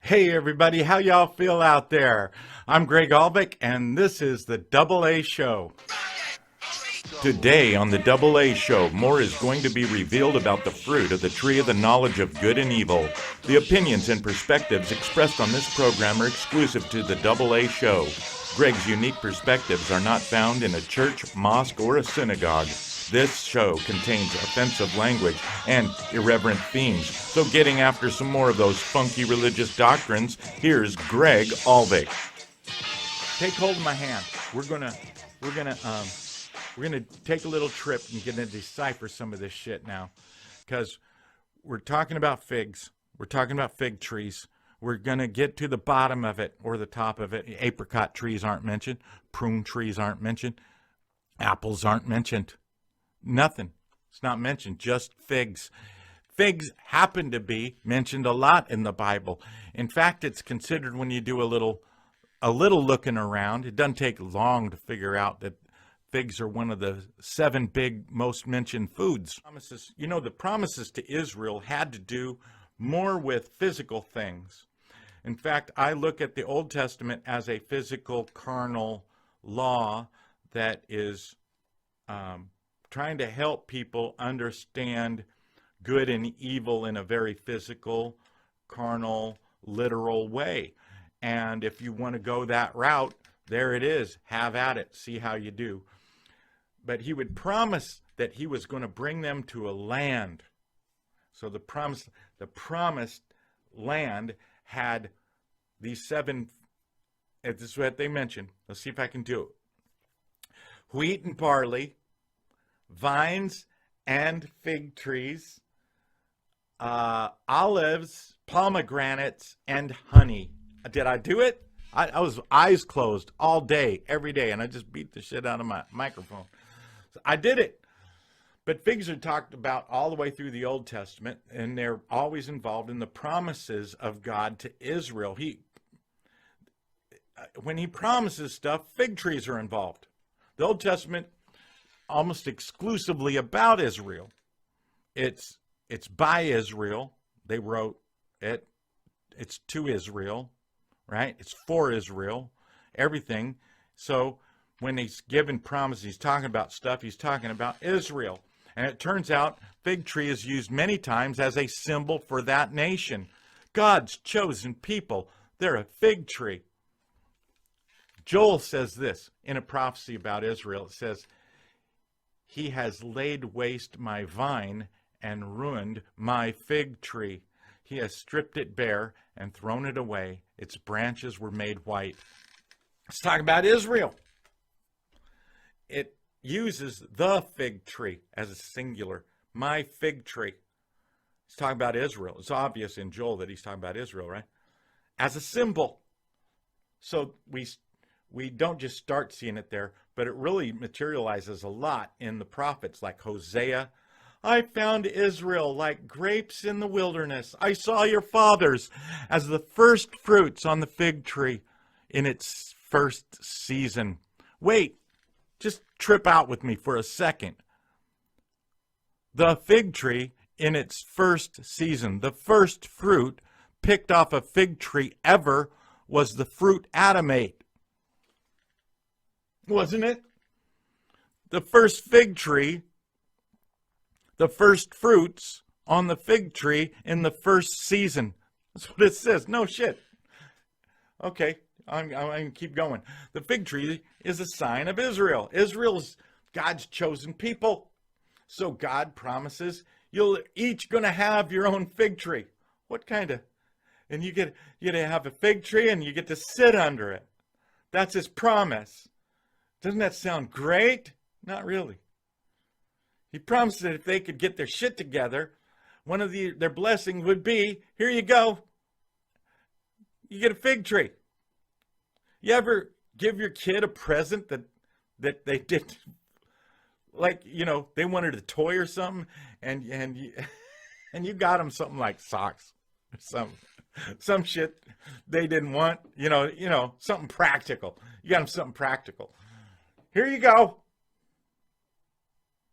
Hey everybody, how y'all feel out there? I'm Greg Aalvik, and this is the Double A Show. Today on the Double A Show, more is going to be revealed about the fruit of the tree of the knowledge of good and evil. The opinions and perspectives expressed on this program are exclusive to the Double A Show. Greg's unique perspectives are not found in a church, mosque, or a synagogue. This show contains offensive language and irreverent themes. So getting after some more of those funky religious doctrines, here's Greg Aalvik. Take hold of my hand. We're gonna take a little trip and gonna decipher some of this shit now, because we're talking about figs. We're talking about fig trees. We're gonna get to the bottom of it or the top of it. Apricot trees aren't mentioned. Prune trees aren't mentioned. Apples aren't mentioned. Nothing. It's not mentioned, just figs. Figs happen to be mentioned a lot in the Bible. In fact, it's considered, when you do a little looking around, it doesn't take long to figure out that figs are one of the 7 big most mentioned foods. The promises to Israel had to do more with physical things. In fact, I look at the Old Testament as a physical, carnal law that is trying to help people understand good and evil in a very physical, carnal, literal way. And if you want to go that route, there it is. Have at it. See how you do. But he would promise that he was going to bring them to a land. So the promised land had these 7, this is what they mentioned. Let's see if I can do it. Wheat and barley, vines and fig trees, olives, pomegranates, and honey. Did I do it? I was eyes closed all day, every day, and I just beat the shit out of my microphone. So I did it. But figs are talked about all the way through the Old Testament, and they're always involved in the promises of God to Israel. When he promises stuff, fig trees are involved. The Old Testament almost exclusively about Israel. It's by Israel. They wrote it. It's to Israel, right? It's for Israel, everything. So when he's given promises, he's talking about stuff, he's talking about Israel. And it turns out fig tree is used many times as a symbol for that nation. God's chosen people, they're a fig tree. Joel says this in a prophecy about Israel. It says, "He has laid waste my vine and ruined my fig tree. He has stripped it bare and thrown it away. Its branches were made white." Let's talk about Israel. It uses the fig tree as a singular. My fig tree. He's talking about Israel. It's obvious in Joel that he's talking about Israel, right? As a symbol. So we don't just start seeing it there, but it really materializes a lot in the prophets like Hosea. "I found Israel like grapes in the wilderness. I saw your fathers as the first fruits on the fig tree in its first season." Wait, just trip out with me for a second. The fig tree in its first season, the first fruit picked off a fig tree ever was the fruit Adam ate. Wasn't it? The first fig tree, the first fruits on the fig tree in the first season. That's what it says. No shit. Okay, I'm going to keep going. The fig tree is a sign of Israel. Israel's God's chosen people. So God promises you're each going to have your own fig tree. What kind of? And you get to have a fig tree and you get to sit under it. That's his promise. Doesn't that sound great? Not really. He promised that if they could get their shit together, one of their blessings would be, here you go. You get a fig tree. You ever give your kid a present that they did, like, they wanted a toy or something, and you got them something like socks or some shit they didn't want, something practical. You got them something practical. Here you go.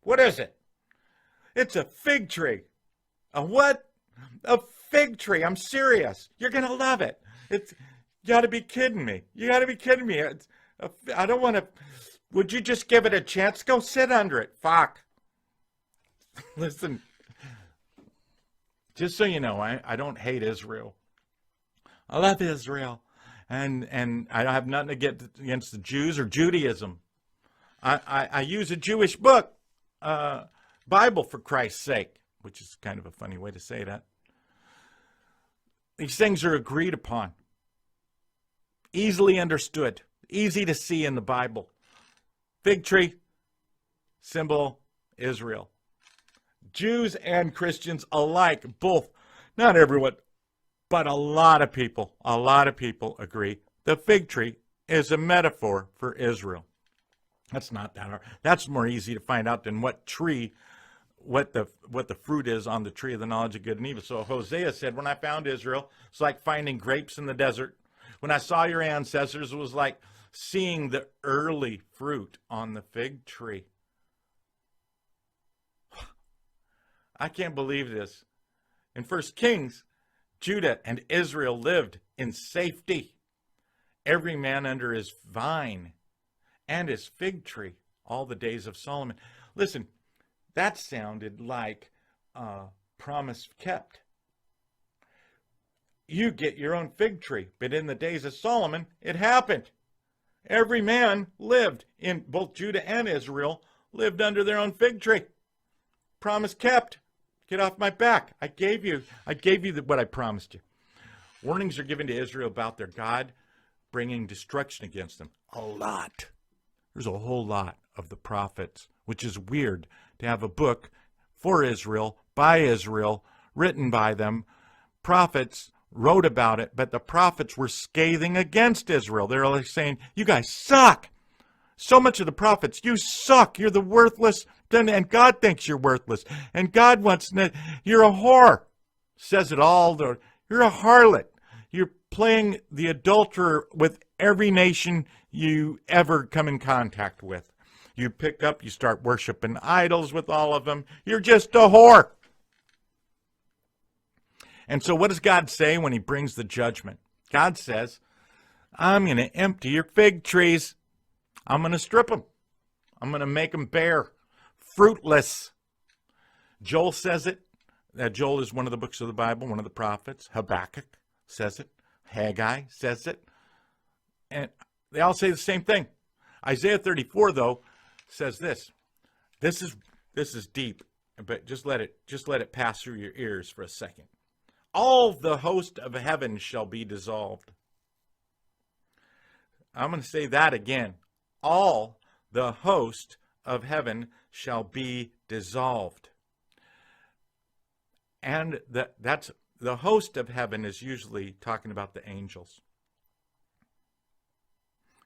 What is it? It's a fig tree. A what? A fig tree. I'm serious. You're going to love it. It's, you got to be kidding me. You got to be kidding me. I don't want to. Would you just give it a chance? Go sit under it. Fuck. Listen, just so you know, I don't hate Israel. I love Israel. And I have nothing against the Jews or Judaism. I use a Jewish book, Bible, for Christ's sake, which is kind of a funny way to say that. These things are agreed upon, easily understood, easy to see in the Bible. Fig tree, symbol, Israel. Jews and Christians alike, both, not everyone, but a lot of people agree the fig tree is a metaphor for Israel. That's not that hard. That's more easy to find out than what the fruit is on the tree of the knowledge of good and evil. So Hosea said, when I found Israel, it's like finding grapes in the desert. When I saw your ancestors, it was like seeing the early fruit on the fig tree. I can't believe this. In 1 Kings, Judah and Israel lived in safety, every man under his vine and his fig tree, all the days of Solomon. Listen, that sounded like promise kept. You get your own fig tree, but in the days of Solomon, it happened. Every man lived, in both Judah and Israel, lived under their own fig tree. Promise kept. Get off my back. I gave you what I promised you. Warnings are given to Israel about their God bringing destruction against them. A lot. There's a whole lot of the prophets, which is weird to have a book for Israel, by Israel, written by them. Prophets wrote about it, but the prophets were scathing against Israel. They're like saying, you guys suck. So much of the prophets, you suck. You're the worthless. And God thinks you're worthless. And God wants, you're a whore. Says it all. You're a harlot. You're playing the adulterer with every nation you ever come in contact with. You start worshiping idols with all of them. You're just a whore. And so what does God say when he brings the judgment? God says, I'm going to empty your fig trees. I'm going to strip them. I'm going to make them bare, fruitless. Joel says it. Joel is one of the books of the Bible, one of the prophets. Habakkuk says it. Haggai says it. And they all say the same thing. Isaiah 34, though, says this. This is deep, but just let it pass through your ears for a second. All the host of heaven shall be dissolved. I'm going to say that again. All the host of heaven shall be dissolved. And that's the host of heaven is usually talking about the angels.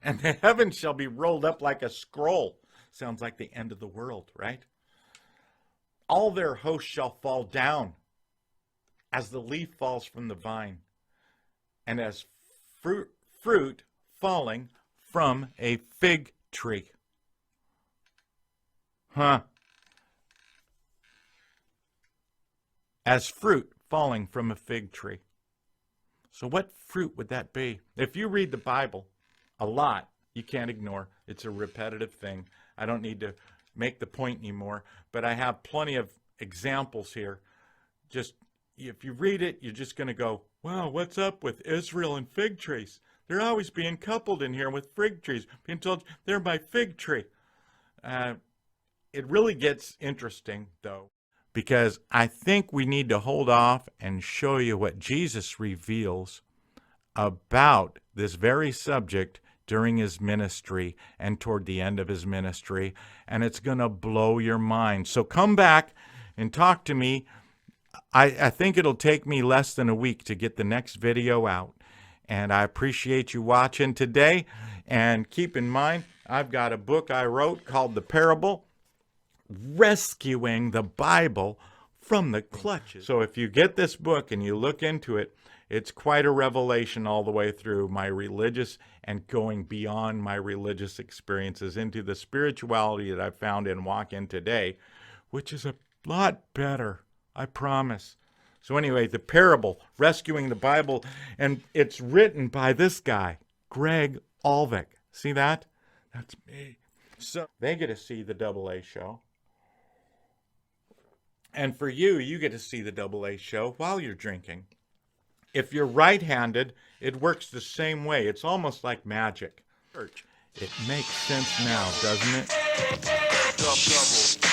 And the heavens shall be rolled up like a scroll. Sounds like the end of the world, right? All their hosts shall fall down as the leaf falls from the vine, and as fruit falling from a fig tree. As fruit falling from a fig tree. So what fruit would that be? If you read the Bible a lot, you can't ignore. It's a repetitive thing. I don't need to make the point anymore, but I have plenty of examples here. Just, if you read it, you're just going to go, wow, what's up with Israel and fig trees? They're always being coupled in here with fig trees, being told they're my fig tree. It really gets interesting, though, because I think we need to hold off and show you what Jesus reveals about this very subject during his ministry and toward the end of his ministry, and it's going to blow your mind. So come back and talk to me. I think it'll take me less than a week to get the next video out, and I appreciate you watching today. And keep in mind, I've got a book I wrote called The Parable, Rescuing the Bible from the Clutches. So if you get this book and you look into it, it's quite a revelation all the way through my religious and going beyond my religious experiences into the spirituality that I found and walk in today, which is a lot better, I promise. So anyway, the parable, Rescuing the Bible, and it's written by this guy, Greg Aalvik. See that? That's me. So they get to see the AA show. And for you, you get to see the AA show while you're drinking. If you're right-handed, it works the same way. It's almost like magic. It makes sense now, doesn't it? Double.